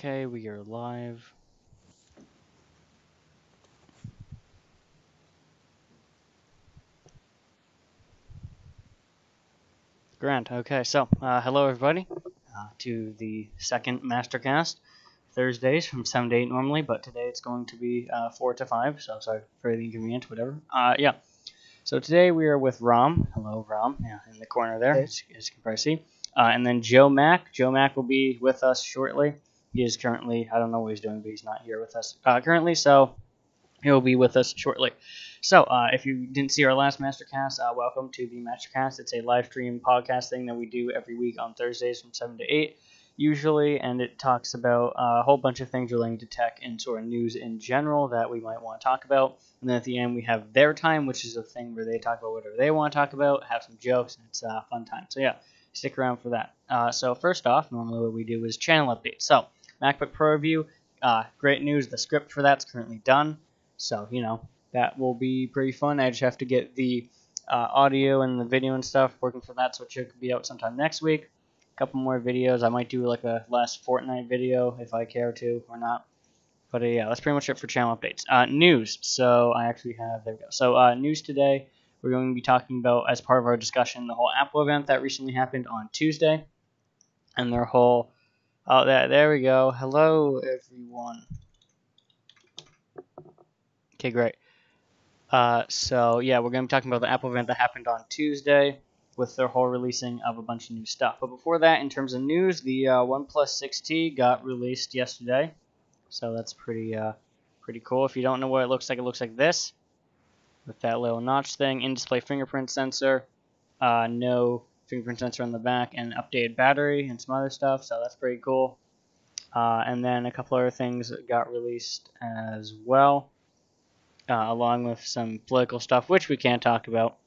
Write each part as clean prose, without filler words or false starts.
Okay, we are live. Grant. Okay, so hello everybody to the second Mastercast. Thursdays from 7 to 8 normally, but today it's going to be 4 to 5, so sorry for the inconvenience, whatever. Yeah, so today we are with Ram. Hello, Ram, yeah, in the corner there, as you can probably see. And then JoeMac. JoeMac will be with us shortly. He is currently, I don't know what he's doing, but he's not here with us currently, so he'll be with us shortly. So, if you didn't see our last Mastercast, welcome to the Mastercast. It's a live stream podcast thing that we do every week on Thursdays from 7 to 8, usually, and it talks about a whole bunch of things relating to tech and sort of news in general that we might want to talk about. And then at the end, we have their time, which is a thing where they talk about whatever they want to talk about, have some jokes, and it's a fun time. So, yeah, stick around for that. So, first off, normally what we do is channel updates. So, MacBook Pro review, great news. The script for that's currently done. So, that will be pretty fun. I just have to get the audio and the video and stuff working for that, so it should be out sometime next week. A couple more videos. I might do like a last Fortnite video if I care to or not. But yeah, that's pretty much it for channel updates. News. So I actually have, there we go. So news today, we're going to be talking about, as part of our discussion, the whole Apple event that recently happened on Tuesday. And their whole, there we go. Hello, everyone. Okay, great. So yeah, we're going to be talking about the Apple event that happened on Tuesday with their whole releasing of a bunch of new stuff. But before that, in terms of news, the OnePlus 6T got released yesterday. So that's pretty cool. If you don't know what it looks like this, with that little notch thing, in-display fingerprint sensor, no fingerprint sensor on the back, and updated battery and some other stuff. So that's pretty cool. And then a couple other things got released as well. Along with some political stuff, which we can't talk about.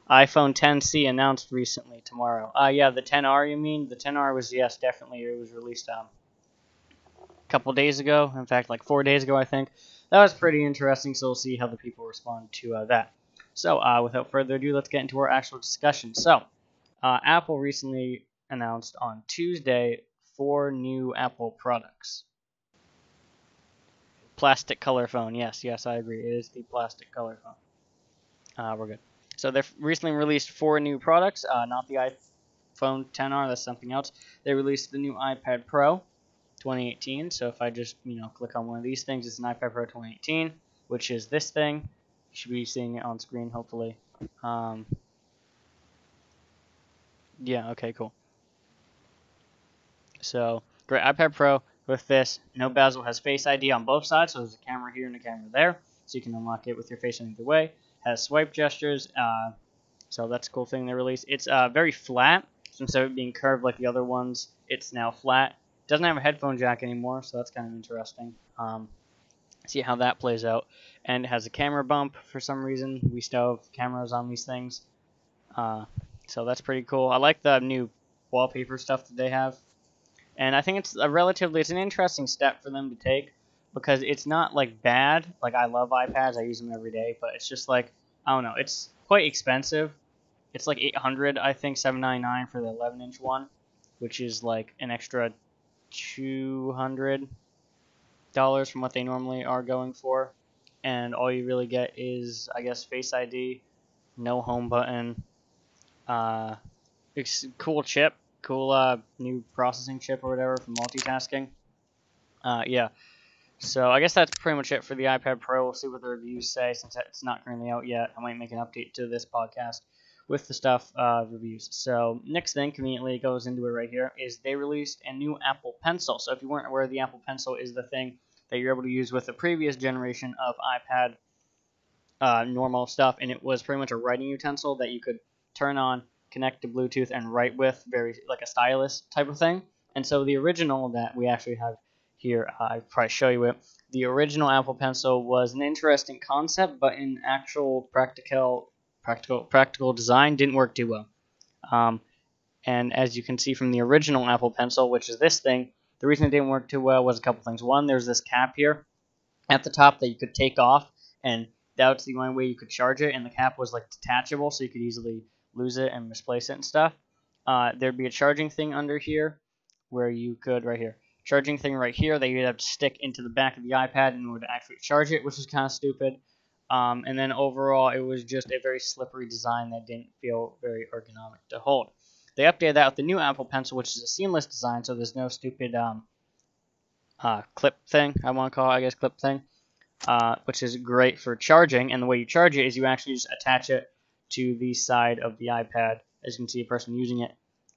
iPhone XC announced recently tomorrow. Yeah, the XR, you mean? The XR was, yes, definitely. It was released a couple days ago. In fact, like 4 days ago, I think. That was pretty interesting, so we'll see how the people respond to that. So, without further ado, let's get into our actual discussion. So, Apple recently announced on Tuesday 4 new Apple products. Plastic color phone. Yes, I agree. It is the plastic color phone. We're good. So they've recently released 4 new products. Not the iPhone XR. That's something else. They released the new iPad Pro 2018. So if I just click on one of these things, it's an iPad Pro 2018, which is this thing. You should be seeing it on screen, hopefully. Yeah. Okay. Cool. So great iPad Pro. With this, no bezel, has Face ID on both sides, so there's a camera here and a camera there, so you can unlock it with your face in either way. Has swipe gestures, so that's a cool thing they released. It's very flat, so instead of it being curved like the other ones, it's now flat. Doesn't have a headphone jack anymore, so that's kind of interesting. See how that plays out. And it has a camera bump for some reason. We still have cameras on these things, so that's pretty cool. I like the new wallpaper stuff that they have. And I think it's an interesting step for them to take, because it's not like bad. Like, I love iPads, I use them every day, but it's just like, I don't know, it's quite expensive. It's like $800, I think, $799 for the 11-inch one, which is like an extra $200 from what they normally are going for. And all you really get is, I guess, Face ID, no home button, cool chip. Cool new processing chip or whatever for multitasking. Yeah. So I guess that's pretty much it for the iPad Pro. We'll see what the reviews say, since it's not currently out yet. I might make an update to this podcast with the stuff reviews. So next thing, conveniently, it goes into it right here, is they released a new Apple Pencil. So if you weren't aware, the Apple Pencil is the thing that you're able to use with the previous generation of iPad normal stuff, and it was pretty much a writing utensil that you could turn on, connect to Bluetooth, and write with, very like a stylus type of thing. And so the original that we actually have here, I'll probably show you it. The original Apple Pencil was an interesting concept, but in actual practical design, didn't work too well. And as you can see from the original Apple Pencil, which is this thing, the reason it didn't work too well was a couple things. One, there's this cap here at the top that you could take off, and that's the only way you could charge it, and the cap was like detachable, so you could easily lose it and misplace it and stuff. There'd be a charging thing under here where you could, right here, charging thing right here that you'd have to stick into the back of the iPad in order to actually charge it, which is kind of stupid. And then overall, it was just a very slippery design that didn't feel very ergonomic to hold. They updated that with the new Apple Pencil, which is a seamless design, so there's no stupid clip thing, I want to call it, I guess, clip thing, which is great for charging. And the way you charge it is you actually just attach it to the side of the iPad. As you can see, a person using it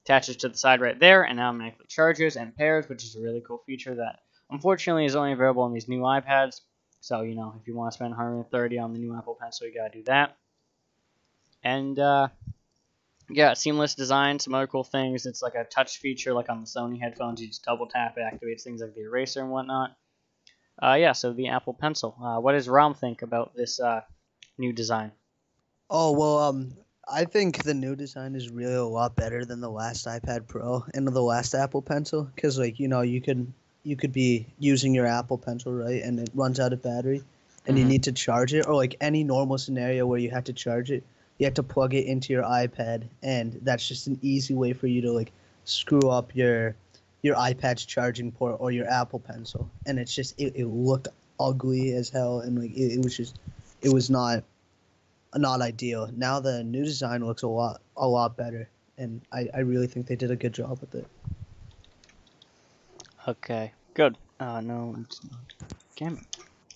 attaches to the side right there, and now automatically charges and pairs, which is a really cool feature that unfortunately is only available on these new iPads. So, you know, if you want to spend $130 on the new Apple Pencil, you got to do that. And, yeah, seamless design, some other cool things. It's like a touch feature, like on the Sony headphones. You just double tap, it activates things like the eraser and whatnot. Yeah, so the Apple Pencil. What does Rom think about this new design? Oh, well, I think the new design is really a lot better than the last iPad Pro and the last Apple Pencil, because like, you could be using your Apple Pencil, right, and it runs out of battery and you need to charge it, or like any normal scenario where you have to charge it, you have to plug it into your iPad, and that's just an easy way for you to like screw up your iPad's charging port or your Apple Pencil, and it's just it looked ugly as hell, and like it was just it was not ideal. Now the new design looks a lot better, and I really think they did a good job with it. Okay, good. No, it's not gaming.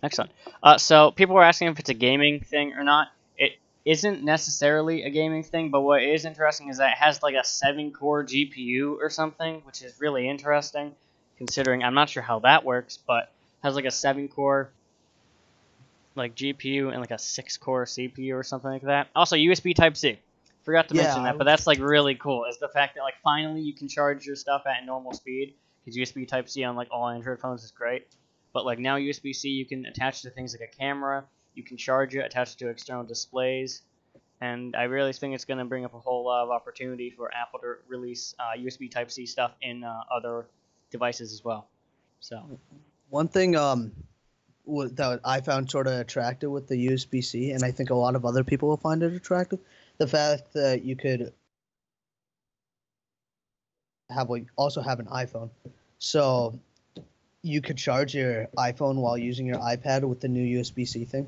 Excellent. So people were asking if it's a gaming thing or not. It isn't necessarily a gaming thing, but what is interesting is that it has like a 7-core GPU or something, which is really interesting, considering I'm not sure how that works, but it has like a 7-core like GPU and like a 6-core CPU or something like that. Also, USB Type-C. Forgot to mention that, but that's like really cool. Is the fact that like finally you can charge your stuff at normal speed, because USB Type-C on like all Android phones is great. But like now USB-C you can attach to things like a camera. You can charge it, attach it to external displays, and I really think it's going to bring up a whole lot of opportunity for Apple to release USB Type-C stuff in other devices as well. So One thing that I found sort of attractive with the USB-C, and I think a lot of other people will find it attractive, the fact that you could have like also have an iPhone, so you could charge your iPhone while using your iPad with the new USB-C thing,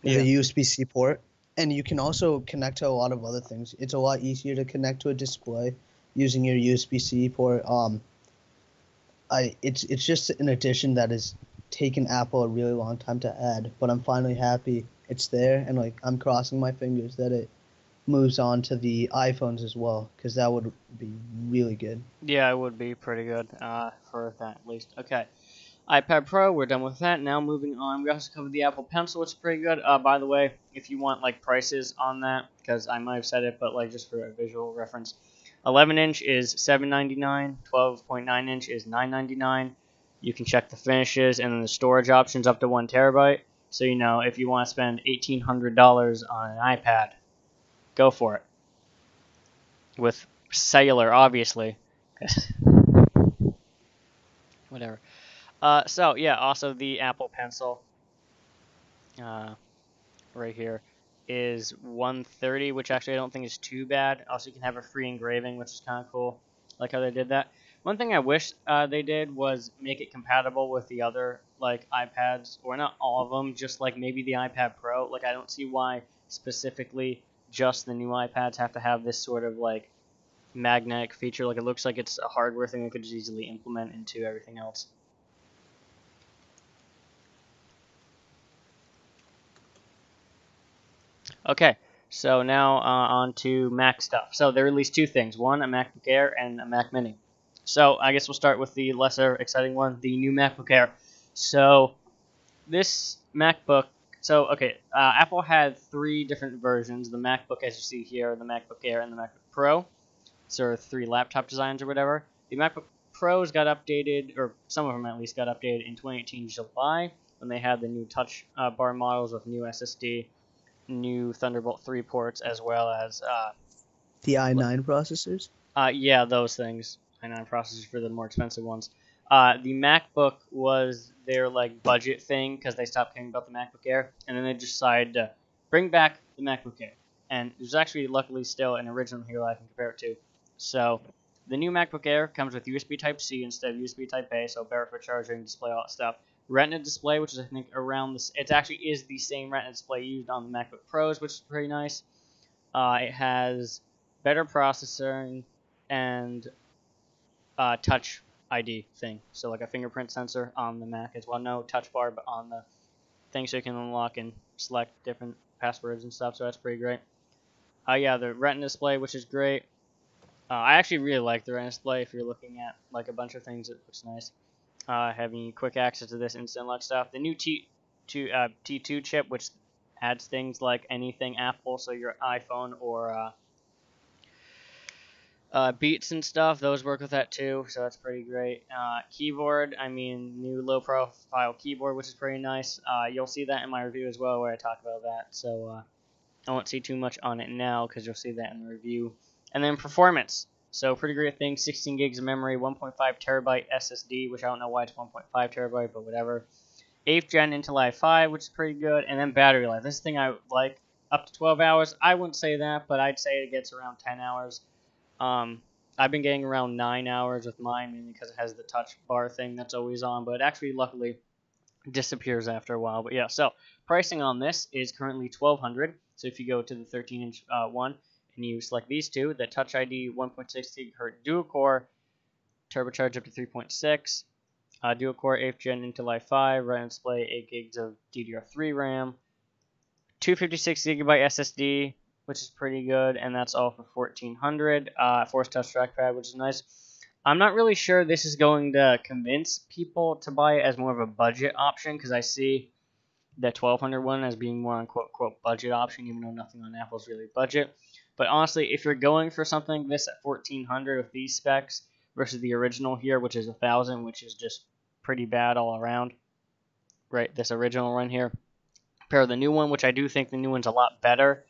yeah, the USB-C port, and you can also connect to a lot of other things. It's a lot easier to connect to a display using your USB-C port. It's just an addition that has taken Apple a really long time to add, but I'm finally happy it's there, and like I'm crossing my fingers that it moves on to the iPhones as well, because that would be really good. yeah, it would be pretty good for that at least. Okay. iPad Pro, we're done with that. Now moving on, we also covered the Apple Pencil, which is pretty good. By the way, if you want like prices on that, because I might have said it, but like just for a visual reference, 11-inch is $799, 12.9-inch is $999. You can check the finishes and then the storage options up to 1 terabyte. So you know if you want to spend $1,800 on an iPad, go for it. With cellular, obviously. Whatever. So yeah, also the Apple Pencil, right here, is 130, which actually I don't think is too bad. Also, you can have a free engraving, which is kind of cool. I like how they did that. One thing I wish they did was make it compatible with the other like iPads, or not all of them, just like maybe the iPad Pro. Like I don't see why specifically just the new iPads have to have this sort of like magnetic feature. Like it looks like it's a hardware thing that could just easily implement into everything else. Okay, so now on to Mac stuff. So they released two things: one, a MacBook Air, and a Mac Mini. So I guess we'll start with the lesser exciting one, the new MacBook Air. So this MacBook, so okay, Apple had three different versions: the MacBook, as you see here, the MacBook Air, and the MacBook Pro. So three laptop designs or whatever. The MacBook Pros got updated, or some of them at least got updated in 2018 July when they had the new Touch bar models with new SSD, new Thunderbolt 3 ports, as well as The i9 processors. yeah, those things. i9 processors for the more expensive ones. The MacBook was their like budget thing because they stopped caring about the MacBook Air, and then they decided to bring back the MacBook Air. And there's actually luckily still an original here that I can compare it to. So The new MacBook Air comes with USB Type-C instead of USB Type-A, so better for charging, display, all that stuff. Retina display, which is I think around this. It actually is the same Retina display used on the MacBook Pros, which is pretty nice. It has better processing and Touch ID thing, so like a fingerprint sensor on the Mac as well. No touch bar, but on the thing, so you can unlock and select different passwords and stuff. So that's pretty great. Yeah, the Retina display, which is great. I actually really like the Retina display. If you're looking at like a bunch of things, it looks nice. Having quick access to this instant lock stuff. The new T2 chip, which adds things like anything Apple, so your iPhone or Beats and stuff, those work with that too, so that's pretty great. Keyboard, new low profile keyboard, which is pretty nice. You'll see that in my review as well, where I talk about that, so I won't see too much on it now, because you'll see that in the review. And then performance, so pretty great thing, 16 gigs of memory, 1.5 terabyte SSD, which I don't know why it's 1.5 terabyte, but whatever. 8th gen Intel i5, which is pretty good, and then battery life. This thing I like up to 12 hours. I wouldn't say that, but I'd say it gets around 10 hours. I've been getting around 9 hours with mine, mainly because it has the touch bar thing that's always on, but it actually luckily disappears after a while. But yeah, so pricing on this is currently $1,200. So if you go to the 13-inch one and you select these two, the Touch ID 1.6 GHz dual core, turbocharged up to 3.6, dual core 8th gen Intel i5, Retina display, 8 gigs of DDR3 RAM, 256 gigabyte SSD, which is pretty good, and that's all for $1,400. Force Touch trackpad, which is nice. I'm not really sure this is going to convince people to buy it as more of a budget option, because I see the $1,200 one as being more on quote budget option, even though nothing on Apple is really budget. But honestly, if you're going for something like this at $1,400 with these specs versus the original here, which is $1,000, which is just pretty bad all around, right? This original one here, compare with the new one, which I do think the new one's a lot better.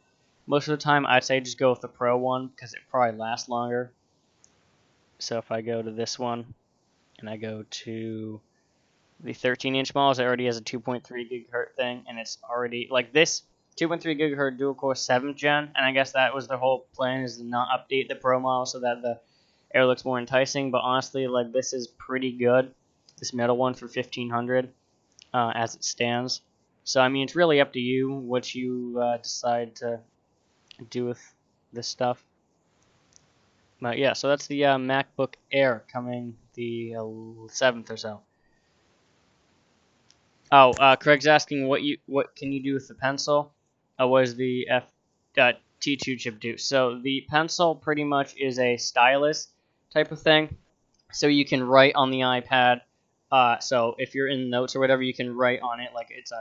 Most of the time, I'd say just go with the Pro one, because it probably lasts longer. So if I go to this one, and I go to the 13-inch models, it already has a 2.3 gigahertz thing, and it's already, like this 2.3 gigahertz dual-core 7th gen, and I guess that was the whole plan, is to not update the Pro model so that the Air looks more enticing, but honestly, like, this is pretty good, this metal one for $1,500, as it stands. So, it's really up to you what you decide to do with this stuff. But yeah, so that's the MacBook Air coming the 7th or so. Oh, Craig's asking what can you do with the pencil? What does the T2 chip do? So the pencil pretty much is a stylus type of thing. So you can write on the iPad. So if you're in notes or whatever, you can write on it like it's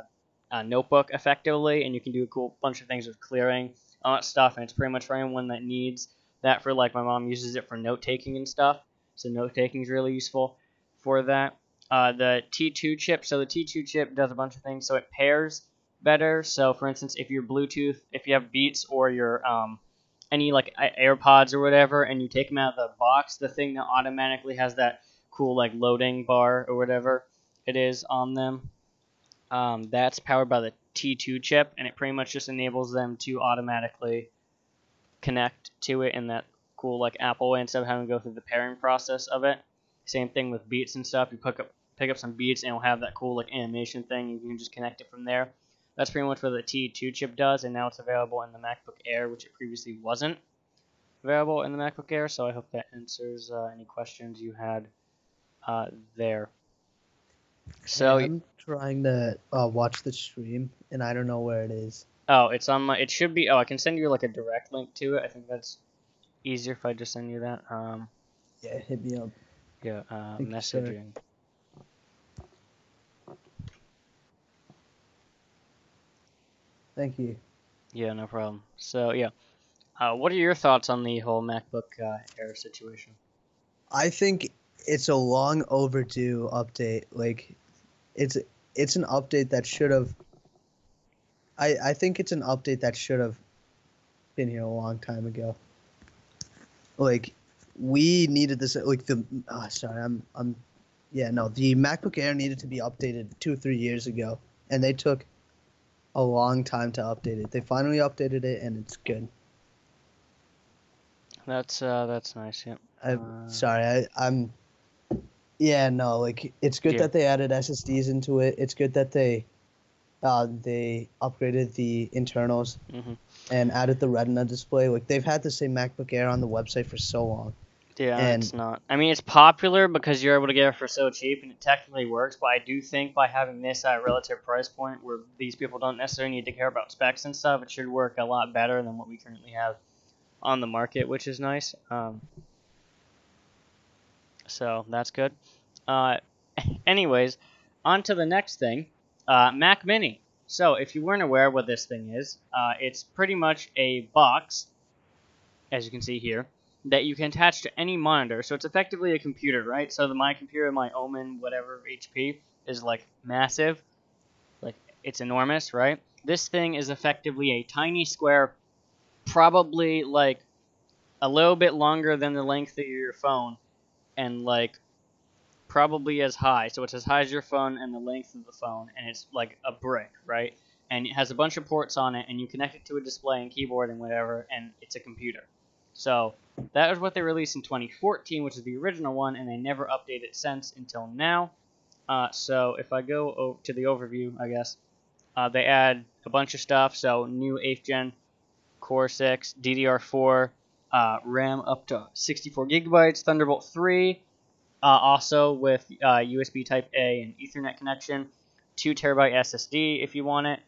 a notebook effectively, and you can do a cool bunch of things with clearing all that stuff. And it's pretty much for anyone that needs that. For like my mom uses it for note taking and stuff. So note taking is really useful for that. The T2 chip. So the T2 chip does a bunch of things. So it pairs better. So for instance, if you're Bluetooth, if you have Beats or your any like AirPods or whatever, and you take them out of the box, the thing that automatically has that cool like loading bar or whatever it is on them, that's powered by the T2 chip, and it pretty much just enables them to automatically connect to it in that cool like Apple way instead of having to go through the pairing process of it. Same thing with Beats and stuff. You pick up some Beats and it'll have that cool like animation thing. You can just connect it from there. That's pretty much what the T2 chip does, and now it's available in the MacBook Air, which it previously wasn't available in the MacBook Air. So I hope that answers any questions you had there. So I'm trying to watch the stream, and I don't know where it is. Oh, it's on my. It should be. Oh, I can send you like a direct link to it. I think that's easier if I just send you that. Yeah, hit me up. Yeah. Messaging. Thank you. Yeah, no problem. So yeah, what are your thoughts on the whole MacBook Air situation? I think it's a long overdue update. Like, it's an update that should have. I think it's an update that should have been here a long time ago. Like, we needed this. Like the the MacBook Air needed to be updated 2-3 years ago, and they took a long time to update it. They finally updated it, and it's good. That's nice. Yeah. I'm yeah, no, like it's good Yeah. that they added SSDs into it. It's good that they upgraded the internals Hmm. and added the Retina display. Like they've had the same MacBook Air on the website for so long. Yeah, And it's not. I mean, it's popular because you're able to get it for so cheap, and it technically works. But I do think by having this at a relative price point, where these people don't necessarily need to care about specs and stuff, it should work a lot better than what we currently have on the market, which is nice. So that's good. Uh, anyways, on to the next thing, Mac Mini. So if you weren't aware what this thing is, it's pretty much a box, as you can see here, that you can attach to any monitor. So it's effectively a computer, right? So my computer, my Omen, whatever HP, is like massive, like it's enormous, right? This thing is effectively a tiny square, probably like a little bit longer than the length of your phone, and like probably as high. So it's as high as your phone and the length of the phone, and it's like a brick, right? And it has a bunch of ports on it, and you connect it to a display and keyboard and whatever, and it's a computer. So that was what they released in 2014, which is the original one, and they never updated since until now. So if I go to the overview, I guess, they add a bunch of stuff. So new 8th gen Core 6, DDR4, RAM up to 64 gigabytes, Thunderbolt 3, also with USB Type A and Ethernet connection, 2 TB SSD if you want it,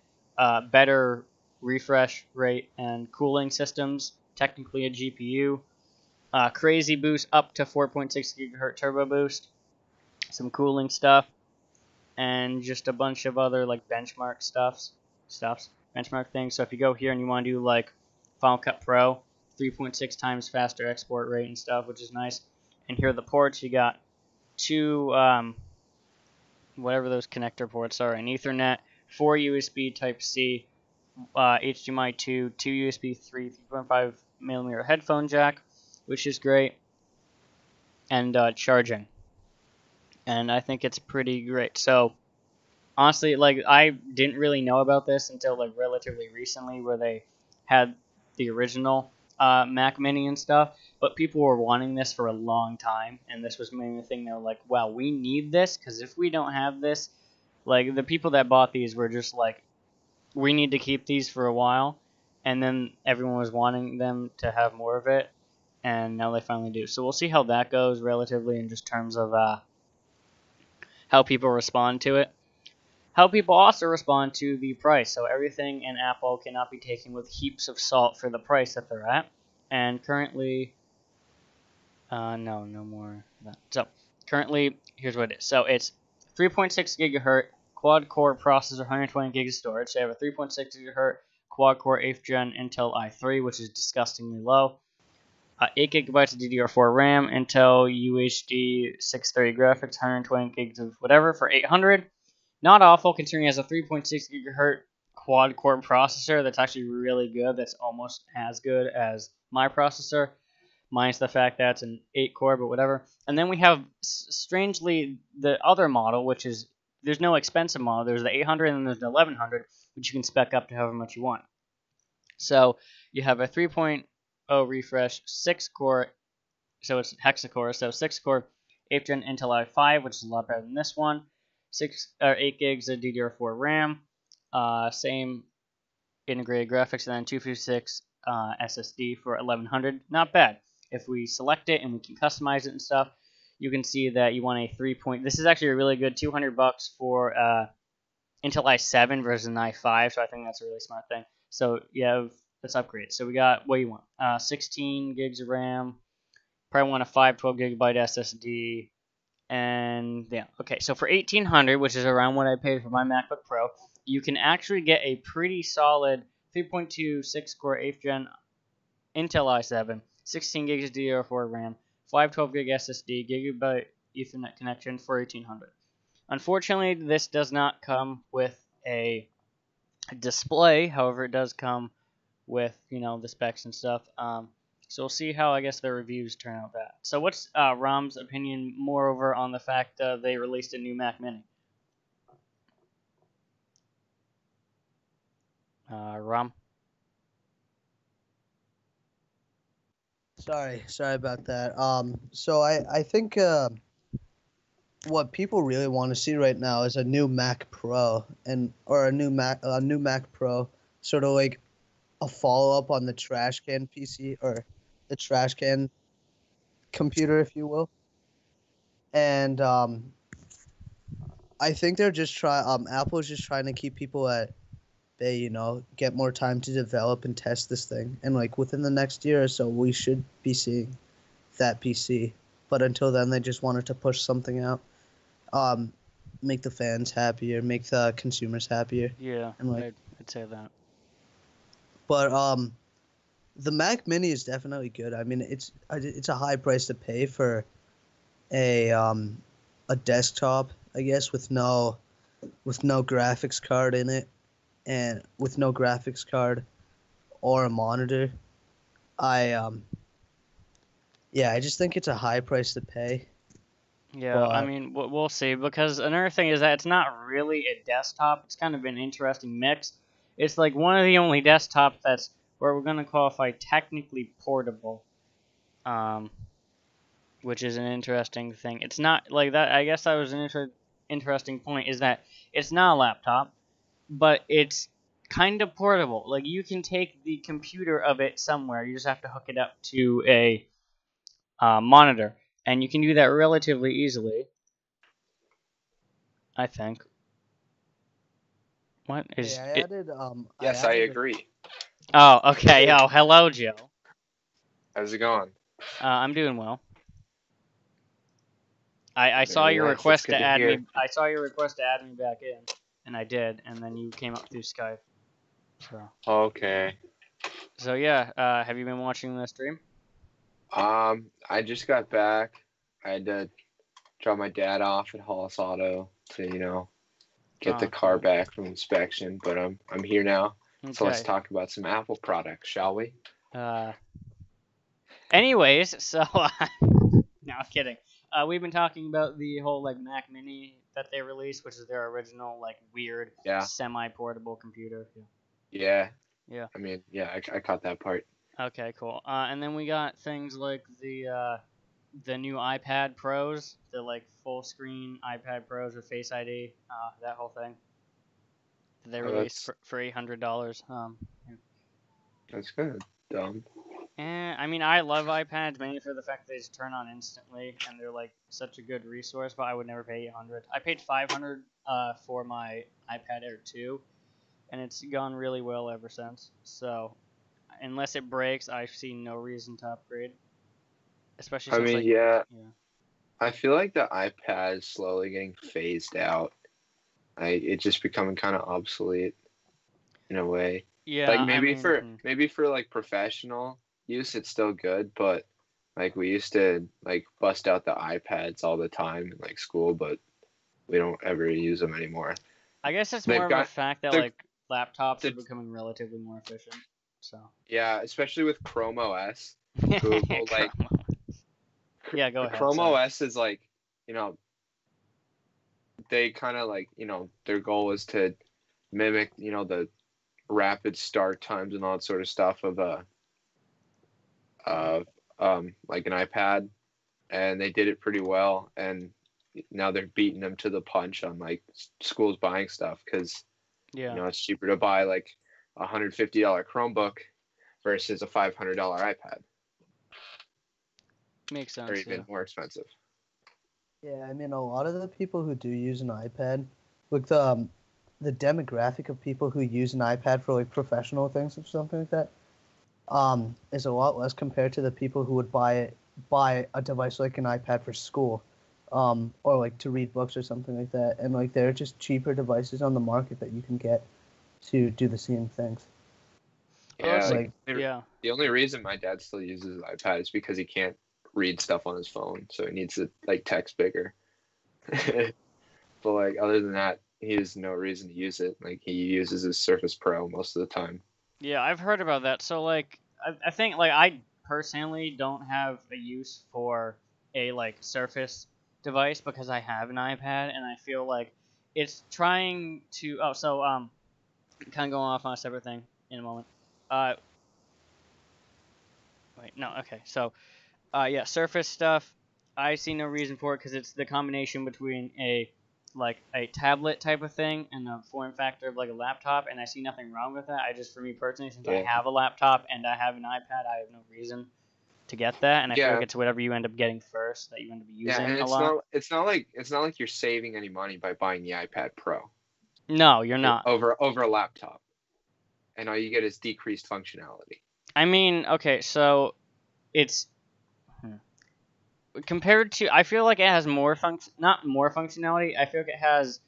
better refresh rate and cooling systems, technically a GPU, crazy boost up to 4.6 GHz turbo boost, some cooling stuff, and just a bunch of other like benchmark benchmark things. So if you go here and you want to do like Final Cut Pro, 3.6 times faster export rate and stuff, which is nice. And here are the ports. You got two whatever those connector ports are, an Ethernet, 4 USB Type C, HDMI 2, 2 USB 3, 3.5 millimeter headphone jack, which is great, and charging. And I think it's pretty great. So honestly, like I didn't really know about this until like relatively recently, where they had the original Mac Mini and stuff. But people were wanting this for a long time, and this was maybe the thing. They were like, "Wow, we need this because if we don't have this, like the people that bought these were just like, we need to keep these for a while." And then everyone was wanting them to have more of it, and now they finally do. So we'll see how that goes relatively in just terms of how people respond to it. How people also respond to the price. So everything in Apple cannot be taken with heaps of salt for the price that they're at. And currently, no more of that. So currently, here's what it is. So it's 3.6 gigahertz quad core processor, 120 gigs of storage. So you have a 3.6 gigahertz quad core 8th gen Intel i3, which is disgustingly low. 8 gigabytes of DDR4 RAM, Intel UHD 630 graphics, 120 gigs of whatever for 800. Not awful considering it has a 3.6 gigahertz quad core processor that's actually really good. That's almost as good as my processor, minus the fact that it's an 8 core, but whatever. And then we have, strangely, the other model, which is, there's no expensive model. There's the 800 and then there's the 1100, which you can spec up to however much you want. So you have a 3.0 refresh, 6 core, so it's hexacore, so 6 core 8th gen Intel i5, which is a lot better than this one. 8 gigs of DDR4 RAM, same integrated graphics, and then 256 SSD for 1100. Not bad. If we select it and we can customize it and stuff, you can see that you want a 3 point. This is actually a really good $200 for Intel i7 versus an i5, so I think that's a really smart thing. So yeah, let's upgrade. So we got what you want: 16 gigs of RAM. Probably want a 512 gigabyte SSD. And yeah, okay. So for 1800, which is around what I paid for my MacBook Pro, you can actually get a pretty solid 3.26 core 8th gen Intel i7, 16 gigs of DDR4 RAM, 512 gig SSD, gigabit Ethernet connection for 1800. Unfortunately, this does not come with a display. However, it does come with the specs and stuff. So we'll see how I guess the reviews turn out that. So what's Rom's opinion moreover on the fact they released a new Mac Mini? Rom? Sorry about that. So I think what people really want to see right now is a new Mac Pro or a new Mac Pro, sort of like a follow up on the trash can PC or the trash can computer, if you will. And I think they're just Apple's just trying to keep people at bay, get more time to develop and test this thing. And like within the next year or so, we should be seeing that PC. But until then, they just wanted to push something out, um, make the fans happier, make the consumers happier, Yeah, and like. I'd say that. But the Mac Mini is definitely good. I mean, it's a high price to pay for a desktop, I guess, with no graphics card in it, and with no graphics card or a monitor. I Yeah, I just think it's a high price to pay. Yeah, I But mean, we'll see, because another thing is that it's not really a desktop. It's kind of an interesting mix. It's like one of the only desktops that's where we're going to qualify technically portable, um, which is an interesting thing. It's not like that. I guess that was an interesting point, is that it's not a laptop, but it's kind of portable. Like, you can take the computer of it somewhere. You just have to hook it up to a monitor, and you can do that relatively easily, I think. What hey, is it? I Yes, I added agree. Oh, okay. Oh, hello, Joe. How's it going? I'm doing well. I saw Very your nice. That's request good to to add me. hear. I saw your request to add me back in, and I did. And then you came up through Skype. Okay. So yeah. Have you been watching the stream? I just got back. I had to drop my dad off at Hollis Auto to, get the Oh, car cool. back from inspection, but I'm here now. So let's Okay. talk about some Apple products, shall we? Anyways, so no, I'm kidding. We've been talking about the whole like Mac Mini that they released, which is their original like weird Yeah. semi-portable computer. Yeah. Yeah. I mean, yeah, I caught that part. Okay, cool. And then we got things like the new iPad Pros, the like full screen iPad Pros with Face ID, that whole thing. They Oh, released for $800. that's kind of dumb. I mean, I love iPads mainly for the fact that they just turn on instantly, and they're like such a good resource. But I would never pay 800. I paid 500 for my iPad Air 2, and it's gone really well ever since. So unless it breaks, I see no reason to upgrade. Especially I since mean, like, yeah, yeah. I feel like the iPad is slowly getting phased out. It's just becoming kind of obsolete in a way. Yeah, Like I mean, maybe for like professional use, it's still good, but like we used to like bust out the iPads all the time in like school, but we don't ever use them anymore. I guess it's more They've of the got fact that the like laptops are the becoming relatively more efficient. So yeah, especially with Chrome OS. Google like Chrome. Yeah, go the ahead. Chrome Sorry. OS is like, you know, they kind of like, their goal is to mimic, the rapid start times and all that sort of stuff of uh like an iPad, and they did it pretty well, and now they're beating them to the punch on like schools buying stuff because Yeah, it's cheaper to buy like $150 Chromebook versus a $500 iPad, makes or sense. Yeah. even more expensive. Yeah, I mean, a lot of the people who do use an iPad, like the demographic of people who use an iPad for like professional things or something like that, is a lot less compared to the people who would buy a device like an iPad for school, or like to read books or something like that. And like there are just cheaper devices on the market that you can get to do the same things. Well, Yeah, it's Like yeah. the only reason my dad still uses his iPad is because he can't read stuff on his phone, so he needs to like text bigger. But like other than that, he has no reason to use it. Like he uses his Surface Pro most of the time. Yeah, I've heard about that. So like, I think like I personally don't have a use for a like Surface device because I have an iPad, and I feel like it's trying to. Oh, so kind of going off on a separate thing in a moment. Uh, Wait, no, okay. So, yeah, Surface stuff. I see no reason for it because it's the combination between a tablet type of thing and the form factor of like a laptop, and I see nothing wrong with that. I just, for me personally, since I Yeah. have a laptop and I have an iPad, I have no reason to get that, and I feel like Yeah. it's whatever you end up getting first that you end up Yeah, using and a lot. it's not like you're saving any money by buying the iPad Pro No, you're not. over a laptop. And all you get is decreased functionality. I mean, okay, so it's compared to. I feel like it has not more functionality. I feel like it has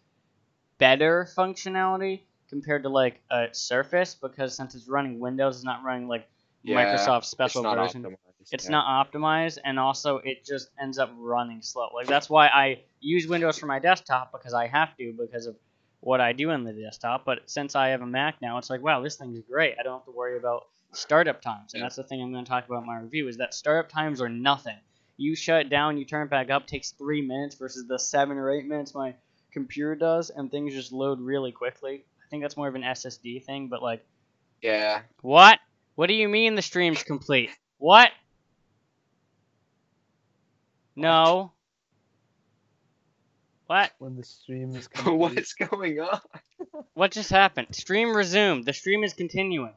better functionality compared to like a Surface because since it's running Windows, it's not running like Microsoft's special it's not version. optimized. It's yeah. not optimized, and also it just ends up running slow. Like that's why I use Windows for my desktop because I have to because of what I do on the desktop. But since I have a Mac now, it's like wow, this thing's great. I don't have to worry about startup times, and Yeah. that's the thing I'm going to talk about in my review is that startup times are nothing. You shut it down, you turn it back up, takes 3 minutes versus the 7 or 8 minutes my computer does, and things just load really quickly. I think that's more of an SSD thing, but like, Yeah. what? What do you mean the stream's complete? What? No. What? When the stream is complete. What's going on? What just happened? Stream resumed. The stream is continuing.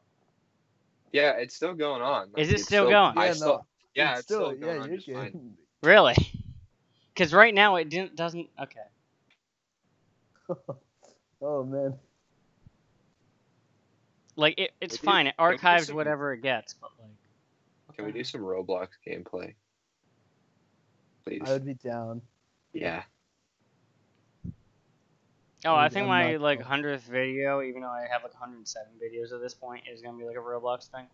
Yeah, it's still going on. Is it it's still going? I Yeah, still, no, yeah, it's still going yeah, on you're just good. fine. Really? Because right now it doesn't. Okay. Oh man. Like it's Can we do- fine. It can we do archives some- whatever it gets, but like. Can we do some Roblox gameplay? Please. I would be down. Yeah. Oh, I think I'm my not like going. 100th video, even though I have like 107 videos at this point, is gonna be like a Roblox thing.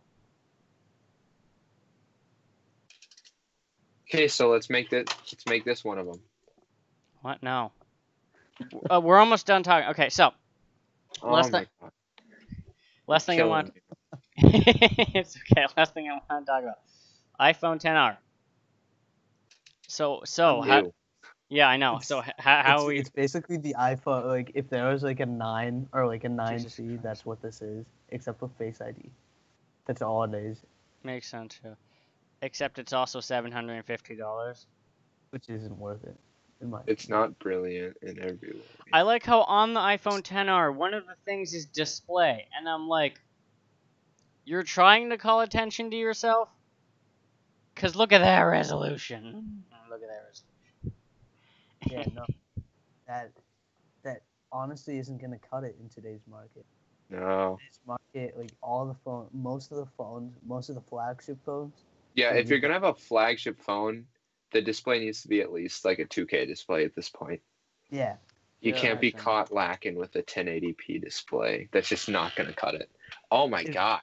Okay, so let's make this one of them. What? No. We're almost done talking. Okay, so Oh Last my thi- god. last thing I Killing want. me. It's okay. Last thing I want to talk about. iPhone 10R. So how? Ew. Yeah, I know. So how we? It's basically the iPhone. Like if there was like a 9 or like a 9C, Jesus that's what this is, except with Face ID. That's all it is, Makes sense too. Except it's also $750. which isn't worth it. In my It's not brilliant in every way. I like how on the iPhone 10R, one of the things is display, and I'm like, you're trying to call attention to yourself? Cause look at that resolution. Look at that resolution. Yeah, no. That honestly isn't gonna cut it in today's market. No. Today's market, like most of the flagship phones. Yeah, Mhm. if you're gonna have a flagship phone, the display needs to be at least like a 2K display at this point. Yeah. You Yeah, can't be makes sense. caught lacking with a 1080p display. That's just not gonna cut it. Oh my It- god.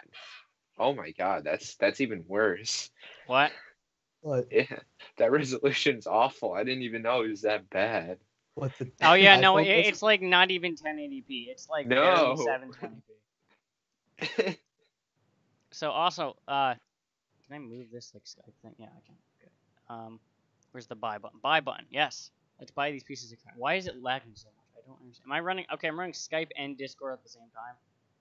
Oh my god, that's even worse. What? But Yeah, that resolution's awful. I didn't even know it was that bad. what the Oh yeah, no, iPhone was- it's like not even 1080p. It's like No. barely 720p. So also, can I move this like Skype thing? Yeah, I can. Good. Where's the buy button? Buy button. Yes. Let's buy these pieces of content. Why is it lagging so much? I don't understand. Am I running? Okay, I'm running Skype and Discord at the same time.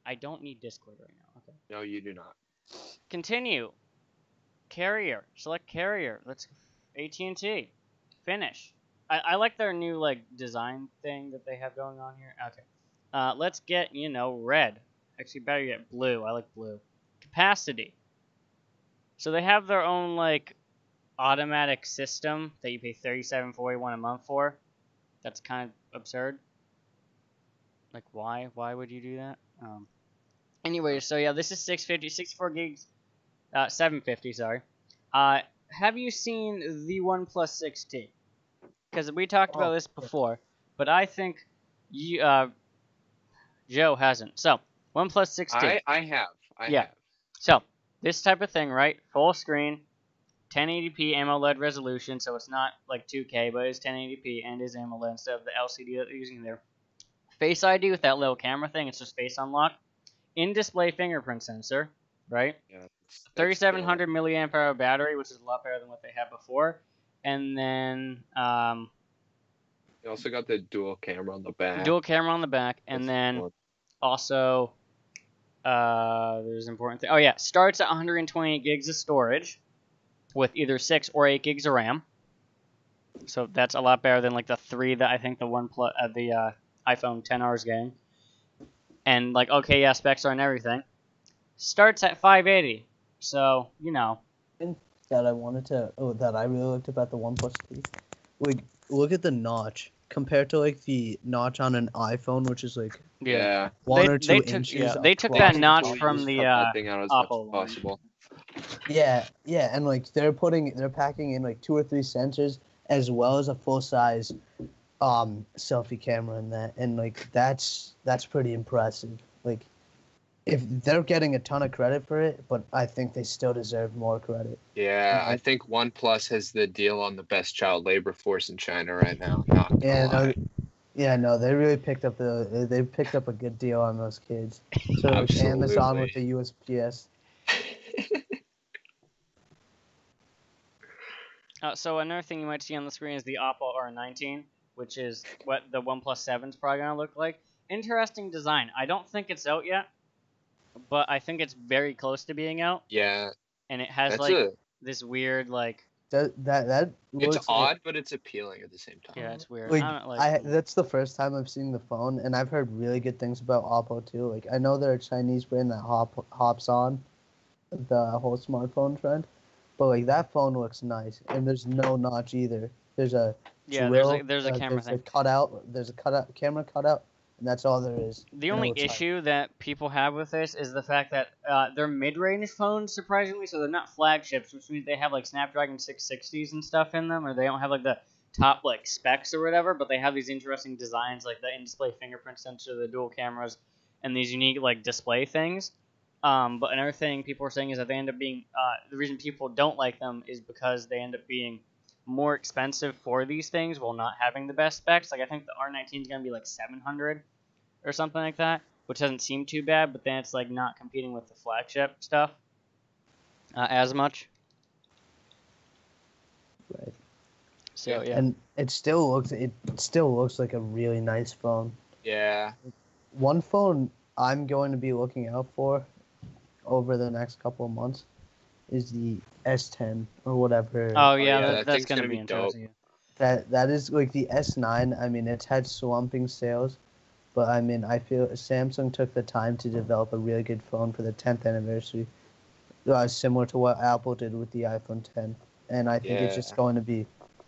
I don't need Discord right now. Okay. No, you do not. Continue. Carrier. Select carrier. Let's AT&T. Finish. I like their new like design thing that they have going on here. Okay. Let's get red. Actually, better yet, blue. I like blue. Capacity. So they have their own like automatic system that you pay $37.41 a month for. That's kind of absurd. Like why? Why would you do that? Anyway, so yeah, this is 650, 64 gigs, 750. Sorry. Have you seen the OnePlus 6T? Because we talked about this before, but I think you, Joe hasn't. So OnePlus 6T. I have. I Yeah. have. So this type of thing, right? Full screen, 1080p AMOLED resolution, so it's not like 2K, but it's 1080p and is AMOLED instead of the LCD that they're using there. Face ID with that little camera thing, it's just face unlock. In-display fingerprint sensor, right? Yeah. 3700 milliamp hour battery, which is a lot better than what they had before. And then You also got the dual camera on the back. dual camera on the back, and That's then cool. also there's an important thing. Oh yeah, starts at 128 gigs of storage. with either 6 or 8 gigs of RAM. So that's a lot better than like the 3 that I think the iPhone 10R is getting. And like, okay, yeah, specs are and everything. Starts at $580. So, you know. That I really liked about the OnePlus 3. Like, look at the notch compared to like the notch on an iPhone, which is like Yeah. 1 or 2 inches. Yeah, they took across that the notch top. from the that thing out as much Oppo as line. possible. Yeah, and like they're packing in like 2 or 3 sensors as well as a full size selfie camera in that, and like that's pretty impressive. Like, if they're getting a ton of credit for it, but I think they still deserve more credit. Yeah, I think OnePlus has the deal on the best child labor force in China right now. Not gonna lie. No, they really picked up a good deal on those kids. So like Amazon with the USPS. So another thing you might see on the screen is the Oppo R19, which is what the OnePlus 7 is probably gonna look like. Interesting design. I don't think it's out yet, but I think it's very close to being out. Yeah. And it has this weird like. That it's looks odd, but it's appealing at the same time. Yeah, it's weird. That's the first time I've seen the phone, and I've heard really good things about Oppo too. Like, I know they're a Chinese brand that hops on the whole smartphone trend, but like that phone looks nice, and there's no notch either. There's a drill, there's a camera thing. There's a camera cutout, and that's all there is. The only issue that people have with this is the fact that they're mid-range phones, surprisingly, so they're not flagships, which means they have like Snapdragon 660s and stuff in them, or they don't have like the top like specs or whatever, but they have these interesting designs like the in-display fingerprint sensor, the dual cameras, and these unique like display things. But another thing people are saying is that they end up being the reason people don't like them is because they end up being more expensive for these things while not having the best specs. Like, I think the R19 is going to be like $700 or something like that, which doesn't seem too bad, but then it's like not competing with the flagship stuff as much. Right. So yeah. And it still looks like a really nice phone. Yeah. One phone I'm going to be looking out for over the next couple of months is the S10 or whatever. Oh yeah, that's gonna be interesting. That is like the S9. I mean, it's had slumping sales, but I mean, I feel Samsung took the time to develop a really good phone for the 10th anniversary, similar to what Apple did with the iPhone 10. And I think it's just going to be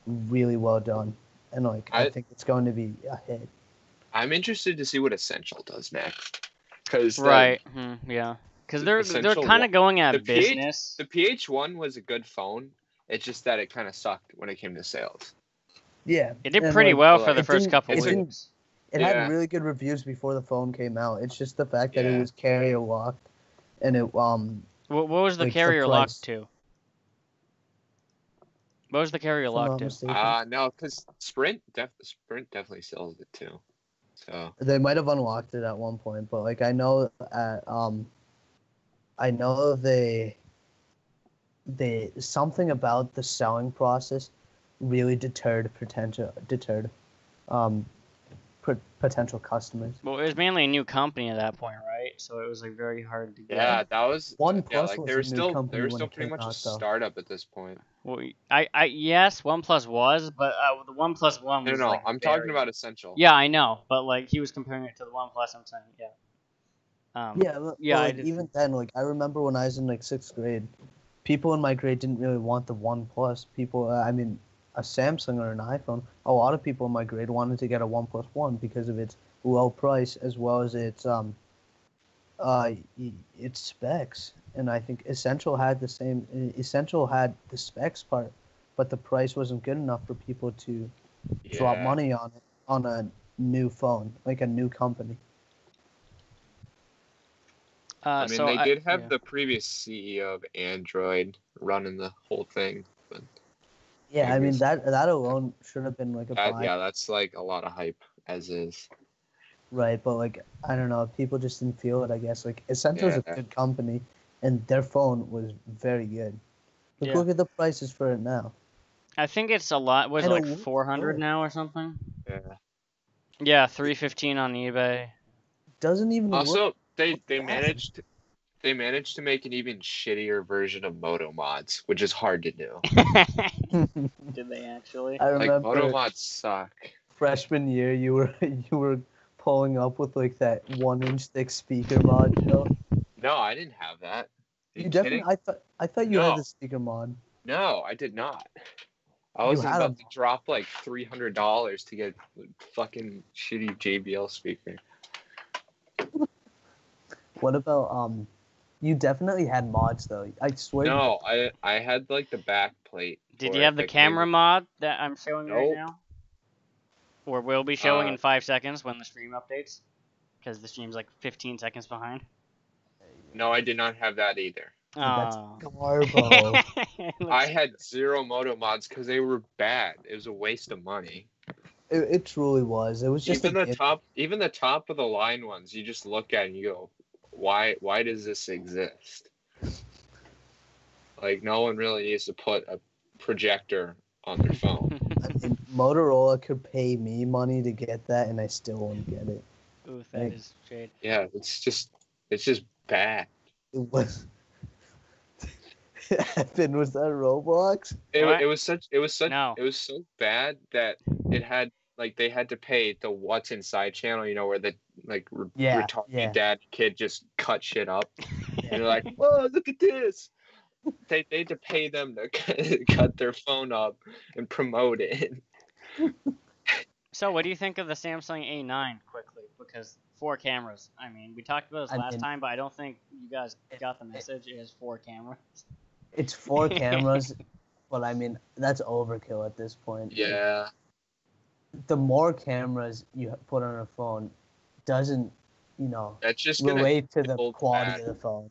really well done, and like I think it's going to be a hit. I'm interested to see what Essential does next, because yeah. Because they're kind of going at business. The PH1 was a good phone. It's just that it kind of sucked when it came to sales. Yeah. It did pretty well for the first couple weeks. It had really good reviews before the phone came out. It's just the fact that it was carrier locked, and it What was the carrier locked to? What was the carrier locked to? No, because Sprint definitely sells it too. So they might have unlocked it at one point, but like I know they something about the selling process really deterred potential customers. Well, it was mainly a new company at that point, right? So it was like very hard to get. Yeah, that was OnePlus. Yeah, like, was they were a new still company they were when still it pretty came much a out, though. startup at this point. Well, yes, OnePlus was, but the OnePlus One was No, like I'm talking about Essential. Yeah, I know, but like he was comparing it to the OnePlus. I'm saying, even then, like I remember when I was in like 6th grade, people in my grade didn't really want the OnePlus. People, a Samsung or an iPhone. A lot of people in my grade wanted to get a OnePlus One because of its low price as well as its specs. And I think Essential had the same. Essential had the specs part, but the price wasn't good enough for people to drop money on it on a new phone, like a new company. They did have the previous CEO of Android running the whole thing. But yeah, I mean that alone should have been like a buy. Yeah, that's like a lot of hype as is. Right, but like I don't know, people just didn't feel it. I guess like Essential's a good company, and their phone was very good. Look at the prices for it now. I think it's a lot. Was it like 400 now or something? Yeah. Yeah, 315 on eBay. Doesn't even also they they managed to make an even shittier version of Moto mods, which is hard to do. Did they actually? I Like Moto remember mods suck. freshman year, you were pulling up with like that 1-inch thick speaker mod, Joe. No, I didn't have that. Are you definitely. kidding? I thought you had No. the speaker mod. No, I did not. I You was had about them. to drop like $300 to get a fucking shitty JBL speaker. What about You definitely had mods though. I swear. No, I had like the back plate. Did for you it, have the like, camera mod that I'm showing right Nope. now? Or will be showing in 5 seconds when the stream updates? Because the stream's like 15 seconds behind. No, I did not have that either. Dude, that's Oh. garbo. I had 0 Moto mods because they were bad. It was a waste of money. It truly was. It was just Even the top of the line ones, you just look at and you go, why does this exist? Like, no one really needs to put a projector on their phone. I mean, Motorola could pay me money to get that, and I still won't get it. Ooh, that is shade. Yeah, it's just bad. It was. Evan, was that Roblox? What? It was No. so bad that it had like they had to pay the What's Inside channel, you know, where the like retarded dad kid just cut shit up. And they're like, "Whoa, look at this!" They had to pay them to cut their phone up and promote it. So, what do you think of the Samsung A9 quickly? Because 4 cameras. I mean, we talked about this last time, but I don't think you guys got the message. It has 4 cameras. It's 4 cameras, but I mean, that's overkill at this point. Yeah. The more cameras you put on a phone doesn't, That's just relate to the quality bad. of the phone.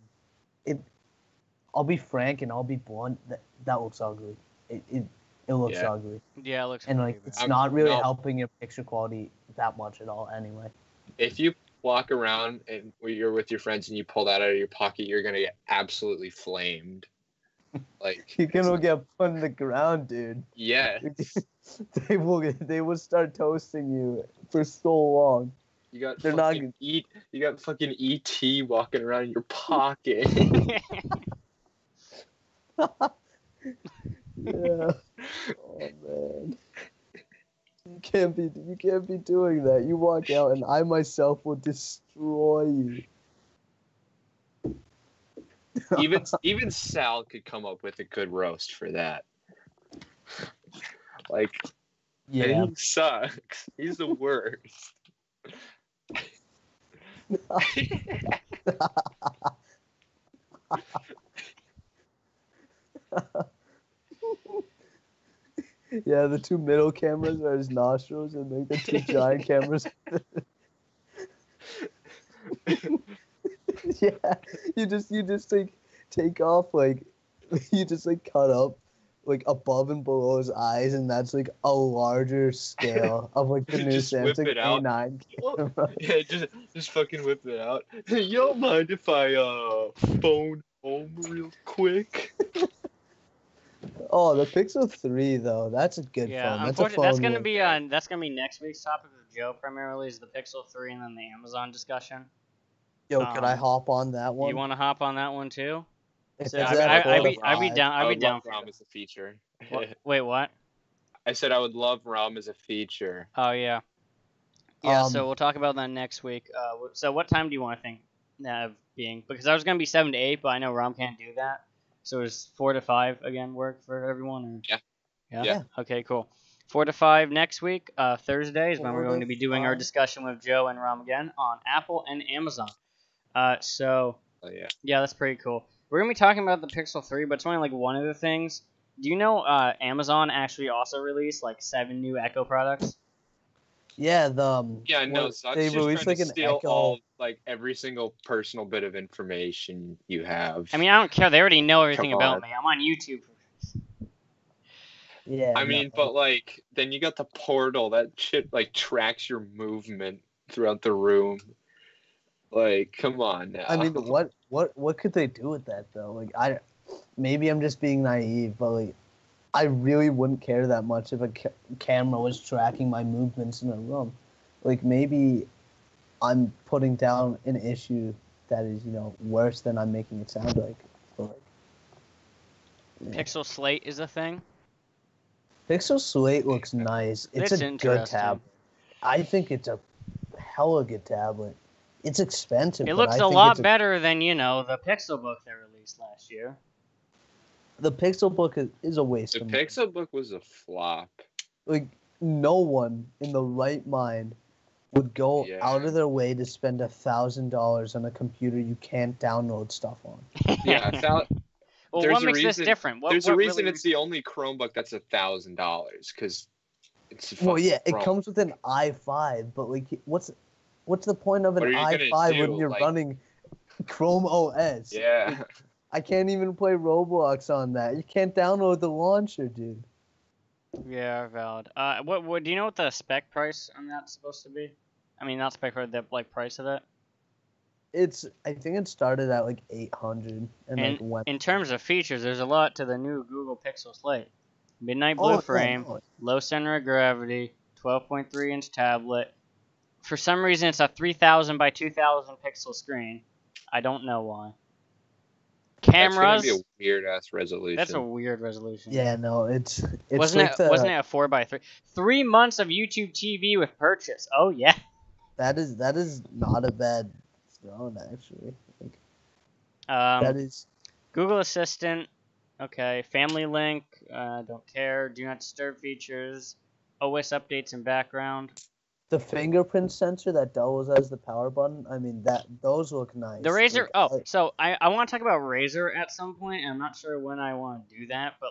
I'll be frank and I'll be blunt. That looks ugly. It looks ugly. Yeah, it looks. And like, bad. it's not really helping your picture quality that much at all. Anyway. If you walk around and you're with your friends and you pull that out of your pocket, you're gonna get absolutely flamed. Like you're gonna get put on the ground, dude. Yeah. They will start toasting you for so long. You got You got fucking ET walking around in your pocket. Yeah. Oh man. You can't be doing that. You walk out and I myself will destroy you. Even Sal could come up with a good roast for that. Like, yeah, and he sucks. He's the worst. Yeah, the 2 middle cameras are his nostrils, and like the 2 giant cameras. Yeah, you just like take off like you just like cut up like above and below his eyes, and that's like a larger scale of like the new Just whip Samsung it out. A9 camera. Yeah, just fucking whip it out. Hey, you don't mind if I phone home real quick? Oh, the Pixel 3 though, that's a good Yeah, phone. That's a unfortunately, phone. that's gonna be next week's topic with Joe. Primarily is the Pixel 3 and then the Amazon discussion. Yo, could I hop on that one? You want to hop on that one too? If So it's I'd at be 4 to 5. down. I'd be down love for ROM that. as a feature. Wait, what? I said I would love ROM as a feature. Oh yeah. Yeah, so we'll talk about that next week. So what time do you want to think of being? Because I was gonna be 7 to 8, but I know Rom can't do that. So is 4 to 5 again work for everyone? Or? Yeah. Yeah. Yeah. Okay, cool. 4 to 5 next week. Thursday is when 4 we're going to to be doing our 5. discussion with Joe and Rom again on Apple and Amazon. So Oh, yeah. yeah, that's pretty cool. We're gonna be talking about the Pixel 3, but it's only like one of the things. Do you know Amazon actually also released like 7 new Echo products? Yeah, Yeah, no, so they just released trying like to an steal Echo. all like every single personal bit of information you have. I mean, I don't care. They already know everything Come about on. me. I'm on YouTube. Yeah. I mean, but like then you got the portal that shit like tracks your movement throughout the room. Like, come on now. I mean, what could they do with that though? Like, maybe I'm just being naive, but like, I really wouldn't care that much if a camera was tracking my movements in a room. Like, maybe I'm putting down an issue that is, worse than I'm making it sound like. But like, yeah. Pixel Slate is a thing. Pixel Slate looks nice. It's a good interesting. tablet. I think it's a hella good tablet. It's expensive. It but looks I a think lot better than, the Pixel Book they released last year. The Pixel Book is a waste The of money. Pixel Book was a flop. Like, no one in the right mind would go out of their way to spend $1,000 on a computer you can't download stuff on. Yeah, well, what makes this different? There's a reason really it's the only Chromebook that's $1,000 because it's it comes with an i5, but like, what's the point of an i5 when you're running Chrome OS? Yeah. I can't even play Roblox on that. You can't download the launcher, dude. Yeah, valid. What do you know what the spec price on that's supposed to be? I mean, not spec price, the price of it. I think it started at like 800 and went. In terms of features, there's a lot to the new Google Pixel Slate. Midnight blue frame, low center of gravity, 12.3-inch tablet. For some reason, it's a 3,000 by 2,000 pixel screen. I don't know why. Cameras. That's gonna be a weird ass resolution. That's a weird resolution. Yeah, no, it's wasn't it a 4:3? 3 months of YouTube TV with purchase. Oh yeah. That is not a bad throne actually. That is Google Assistant. Okay, Family Link. Don't care. Do not disturb features. OS updates in background. The fingerprint sensor that doubles as the power button. I mean, those look nice. The Razer. So I want to talk about Razer at some point. And I'm not sure when I want to do that, but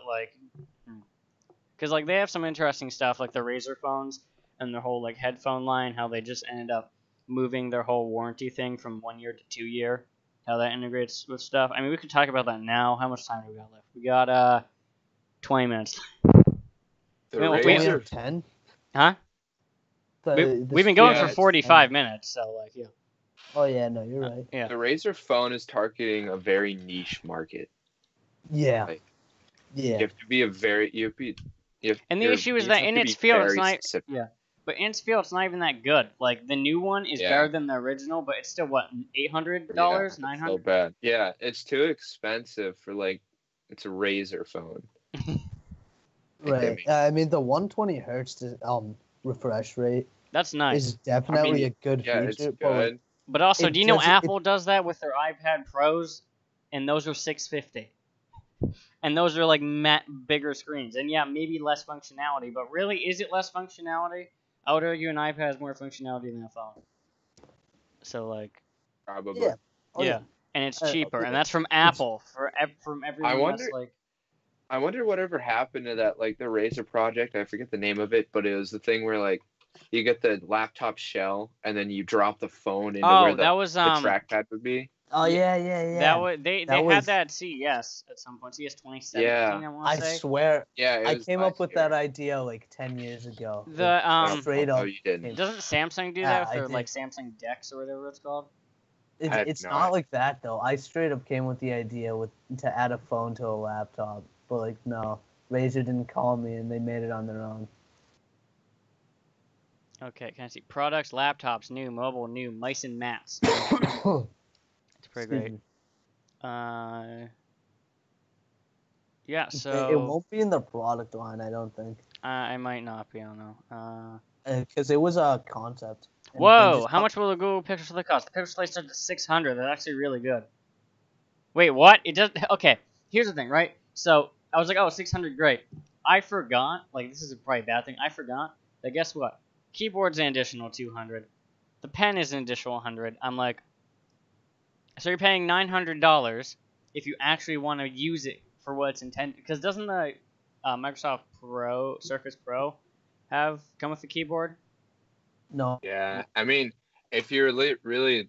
because they have some interesting stuff, like the Razer phones and their whole headphone line. How they just ended up moving their whole warranty thing from 1 year to 2 year. How that integrates with stuff. I mean, we could talk about that now. How much time do we got left? We got 20 minutes. The Razer 10. Huh? We've been going for 45 minutes, so yeah. Oh yeah, no, you're right. Yeah. The Razer phone is targeting a very niche market. Yeah. You have to be and the issue is that in its field, it's not. Specific. Yeah. But in its field, it's not even that good. The new one is better than the original, but it's still $800, $900. So bad. Yeah, it's too expensive for it's a Razer phone. Right. I mean, the 120 hertz refresh rate. That's nice. Is definitely a good feature. It's good. But also, do you know Apple does that with their iPad Pros, and those are $650, and those are bigger screens, and yeah, maybe less functionality. But really, is it less functionality? I would argue an iPad has more functionality than a phone. So probably. Yeah. Yeah, and it's cheaper, and that's from Apple from everyone else. I wonder whatever happened to that, the Razer project. I forget the name of it, but it was the thing where you get the laptop shell and then you drop the phone into where the trackpad would be. Oh yeah. They had that at CES at some point. CES 2017. Yeah. I swear. Yeah. I came up with that idea 10 years ago. Straight up. No, you didn't. Doesn't Samsung do that with their Samsung Dex or whatever it's called? It's not like that though. I straight up came with the idea to add a phone to a laptop, but no, Razer didn't call me and they made it on their own. Okay, can I see products? Laptops, new, mobile, new, mice and mats. It's pretty great. Yeah, so it won't be in the product line, I don't think. I might not be. I don't know. Because it was a concept. Whoa! How much will the Google Pixel Slate cost? The Pixel Slate starts at $600. That's actually really good. Wait, what? It does. Okay, here's the thing, right? So I was like, oh, 600, great. I forgot. This is probably a bad thing. I forgot that. Guess what? Keyboard's an additional 200. The pen is an additional 100. I'm like, so you're paying $900 if you actually want to use it for what it's intended. Because doesn't the Microsoft Surface Pro come with the keyboard? No. Yeah, I mean, if you're really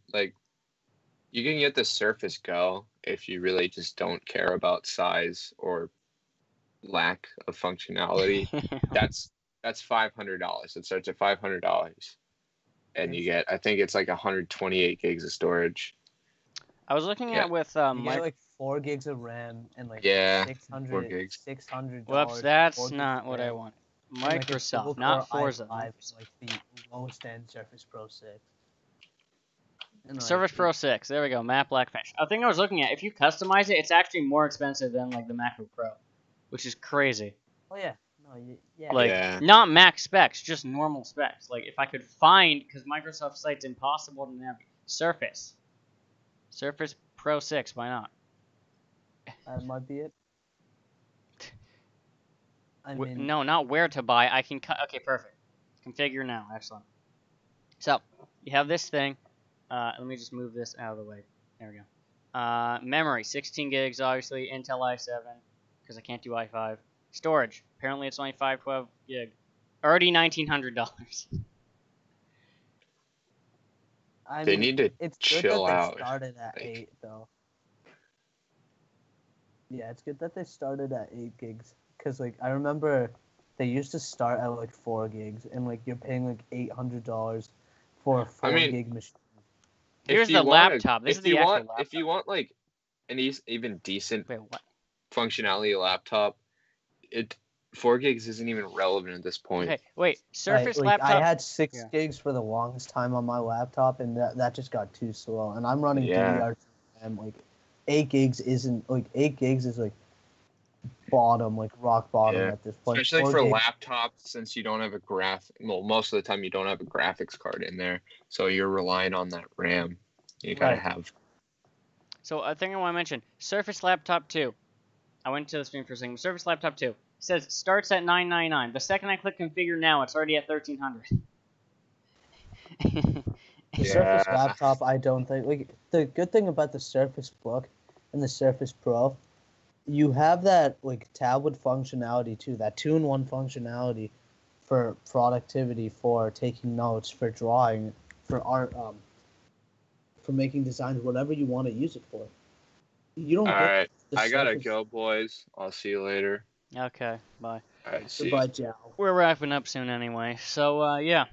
you can get the Surface Go if you really just don't care about size or lack of functionality. That's $500. It starts at $500, and you get, I think it's 128 gigs of storage. I was looking at with you get 4 gigs of RAM and 600. Whoops, that's not what I want. Microsoft, not Forza. i5 is the lowest end Surface Pro 6. And, like, Surface Pro 6. There we go. Matte black finish. A thing I was looking at, if you customize it, it's actually more expensive than like the MacBook Pro, which is crazy. Oh yeah. No. Yeah. Like Yeah. not Mac specs, just normal specs. Like if I could find, because Microsoft site's impossible to navigate. Surface Pro 6. Why not? That might be it. I mean, No, not where to buy. I can cut. Okay, perfect. Configure now. Excellent. So you have this thing. Let me just move this out of the way. There we go. Memory, 16 gigs, obviously. Intel i7, because I can't do i5. Storage, apparently it's only 512 gig. Already $1,900. I They mean, need to it's good chill that they out. started at Like- 8 though. Yeah, it's good that they started at 8 gigs, because like I remember they used to start at like 4 gigs, and like you're paying like $800 for a 4 mean, gig machine. Here's If you the wanna- laptop. This if is the you actual want, laptop. If you want like an even decent Wait, what? functionality laptop, 4 gigs isn't even relevant at this point. Okay, wait. Surface like, laptop. I had 6 Yeah. gigs for the longest time on my laptop, and that just got too slow. And I'm running Yeah. DDR2, like 8 gigs isn't like 8 gigs is like bottom, like rock bottom Yeah. at this point. Especially 4 for gigs, laptops, since you don't have most of the time you don't have a graphics card in there, so you're relying on that RAM. You gotta Right. have. So a thing I want to mention: Surface Laptop 2. I went to the stream for a second. Surface Laptop 2. It says starts at $999. The second I click configure now, it's already at $1,300. the Surface Yeah. laptop, I don't think like the good thing about the Surface Book and the Surface Pro, you have that like tablet functionality too, that 2-in-1 functionality for productivity, for taking notes, for drawing, for art, for making designs, whatever you want to use it for. You don't All get right, the I gotta Surface- go, boys. I'll see you later. Okay, bye. All right, see. Goodbye, Joe. We're wrapping up soon anyway. So, yeah.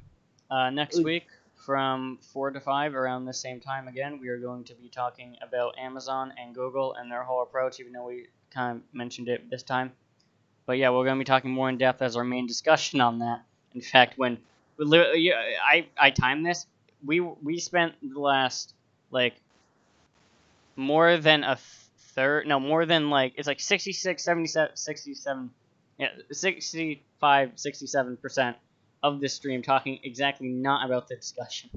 Next Ooh. week from 4 to 5 around the same time again, we are going to be talking about Amazon and Google and their whole approach, even though we kind of mentioned it this time. But yeah, we're going to be talking more in depth as our main discussion on that. In fact, when I timed this, we spent the last, like, more than a third, no, more than, like, it's like 66, 77, 67, yeah, 65, 67% of this stream talking exactly not about the discussion.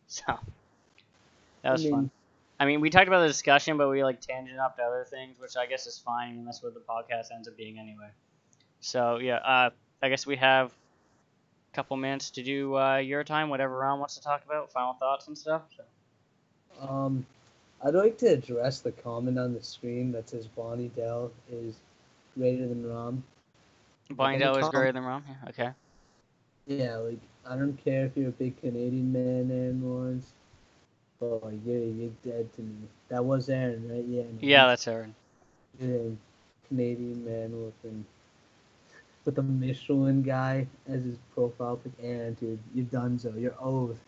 So, that was fun. I mean, we talked about the discussion, but we, like, tangent up to other things, which I guess is fine, and that's what the podcast ends up being anyway. So, yeah, I guess we have a couple minutes to do your time, whatever Ron wants to talk about, final thoughts and stuff. So. I'd like to address the comment on the screen that says Bonnie Dell is greater than Rom. Bonnie Dell is greater than Ron? Yeah, okay. Yeah, like, I don't care if you're a big Canadian man, Aaron Lawrence, but like, you're dead to me. That was Aaron, right? Yeah. No, Yeah, that's Aaron. you're a Canadian man with a Michelin guy as his profile pic. Aaron, dude, you're donezo. You're oath.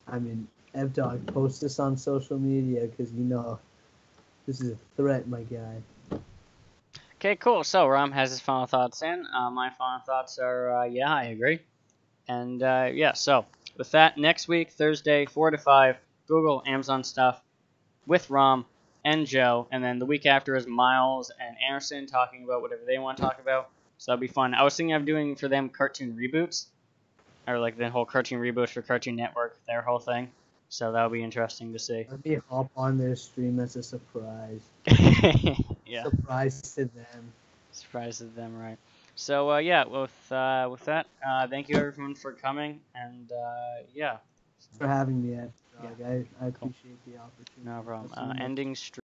I mean, Evdog, post this on social media, because you know this is a threat, my guy. Okay, cool. So Ram has his final thoughts in. My final thoughts are, yeah, I agree. And yeah, so with that, next week, Thursday, 4 to 5, Google, Amazon stuff with Ram and Joe. And then the week after is Miles and Anderson talking about whatever they want to talk about. So that'll be fun. I was thinking of doing for them cartoon reboots, or like the whole cartoon reboots for Cartoon Network, their whole thing. So that'll be interesting to see. I'd be hop on their stream as a surprise. Yeah. Surprise to them. Surprise to them, right? So yeah, with that, thank you everyone for coming, and yeah, For having me at. Yeah. I appreciate the opportunity. no problem. I'll see you next Ending stream.